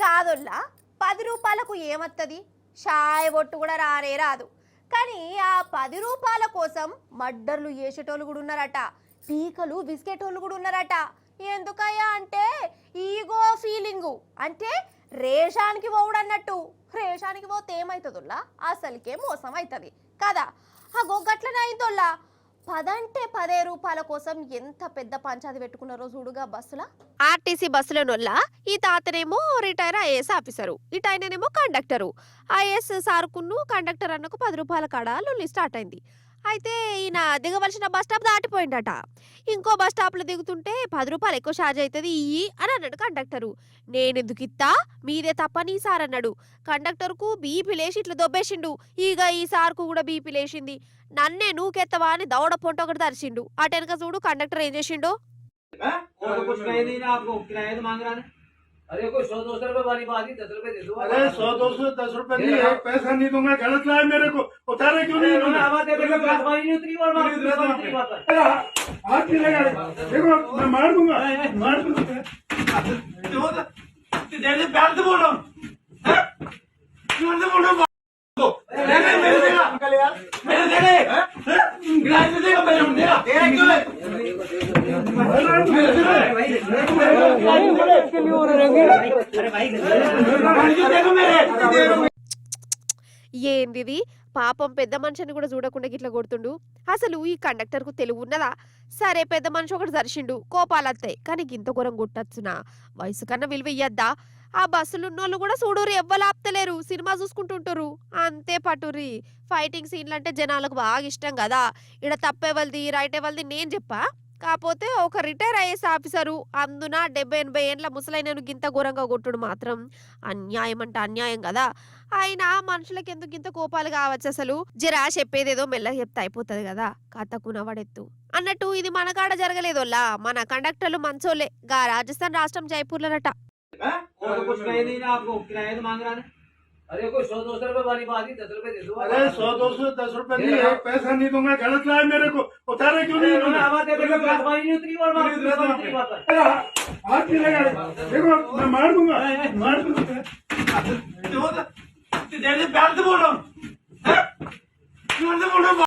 కాదొల్లా 10 రూపాయలకు ఏమత్తది షాయ్ బొట్టు కూడా రానే రాదు. కానీ ఆ 10 రూపాయల కోసం మర్డర్లు చేసేటోళ్ళు కూడా ఉన్నారట, పీకలు బిస్కెటోళ్ళు కూడా ఉన్నారట. ఎందుకయ్యా అంటే ఈగో ఫీలింగు, అంటే రేషానికి పోవుడు అన్నట్టు. రేషానికి పోతే ఏమవుతుందిలా, అసలుకే మోసం అవుతుంది కదా. ఆ గొగ్గట్లనే అయిందోల్లా. 10 అంటే 10 రూపాయల కోసం ఎంత పెద్ద పంచాది పెట్టుకున్నారో చూడుగా బస్సుల. ఆర్టీసీ బస్సులనొల్లా ఈ తాతనేమో రిటైర్ ఐఏఎస్ ఆఫీసరు, ఇటు ఆయననేమో కండక్టరు. ఐఏఎస్ సార్కును కండక్టర్ అన్నకు 10 రూపాయల కాడ లొల్లి స్టార్ట్ అయింది. అయితే ఈయన దిగవలసిన బస్ స్టాప్ దాటిపోయిందట. ఇంకో బస్ స్టాప్లో దిగుతుంటే 10 రూపాయలు ఎక్కువ ఛార్జ్ అవుతుంది ఇయ్యి అని అన్నాడు కండక్టరు. నేనెందుకు ఇత్తా, మీదే తప్పని సార్ అన్నాడు. కండక్టర్కు బీపీ లేచి ఇట్లా దొబ్బేసిండు. ఇక ఈ సార్కు కూడా బీపీ లేచింది. నన్నే నూకెత్తవా అని దౌడ పొంట ఒకటి తరిచిండు. అటెనక చూడు కండక్టర్ ఏం చేసిండు. अरे कोई 100-200 रुपए वाली बात ही 10 रुपए दे दो। अरे 100-200 10 रुपए नहीं, एक पैसा नहीं दूंगा। गलत लाया मेरे को, उतारे क्यों नहीं? नहीं उतरी और हाथ नहीं लगा, देखो मैं मार दूंगा, मार दूंगा। जैसे प्यार से बोल रहा हूँ, प्यार से बोल रहा हूँ। मेरे देगा अंकल यार, मेरे देगा गिलास में देगा, मेरे देगा तेरा क्यों है? ఏందిది పాపం, పెద్ద మనిషిని కూడా చూడకుండా గిట్లా కొడుతుండు. అసలు ఈ కండక్టర్ కు తెలివి ఉన్నదా? సరే పెద్ద మనిషి ఒకటి దర్శిండు, కోపాలత్తాయి. కానీ గింత ఘోరం కొట్టచ్చునా? వయసు కన్నా విలువ ఇయ్యద్దా? ఆ బస్సులు ఉన్నోళ్ళు కూడా చూడురు, ఎవ్వరు ఆపుతలేరు, సినిమా చూసుకుంటుంటారు. అంతే పట్టుర్రి. ఫైటింగ్ సీన్లు అంటే జనాలకు బాగా ఇష్టం కదా. ఇడ తప్పేవల్ది రైట్ ఎవల్ది నేను చెప్పా. కాకపోతే ఒక రిటైర్ ఐఏఎస్ ఆఫీసరు, అందున 70-80 ఏండ్ల ముసలైనను గింత ఘోరంగా కొట్టుడు మాత్రం అన్యాయం అంటే అన్యాయం కదా. ఆయన మనుషులకి ఎందుకు గింత కోపాలు కావచ్చు? అసలు జరా చెప్పేదేదో మెల్లగా చెప్తే అయిపోతుంది కదా, కథకు నవడెత్తు అన్నట్టు. ఇది మన కాడ జరగలేదోల్లా. మన కండక్టర్లు మంచోలే. గా రాజస్థాన్ రాష్ట్రం జైపూర్లోనట. कुछ कहे नहीं ना आपको, किराया तो मांग रहा है। अरे कोई 100-200 रुपए वाली बात ही 10 रुपए दे दो। अरे 100-200 10 रुपए नहीं, एक पैसा नहीं दूंगा। गलत लाया मेरे को, उतारे क्यों नहीं? नहीं उतरी और हाथ नहीं लगा, देखो मैं मार दूंगा, मार दूंगा। जैसे प्यार से बोल रहा हूँ, प्यार से बोल रहा हूँ।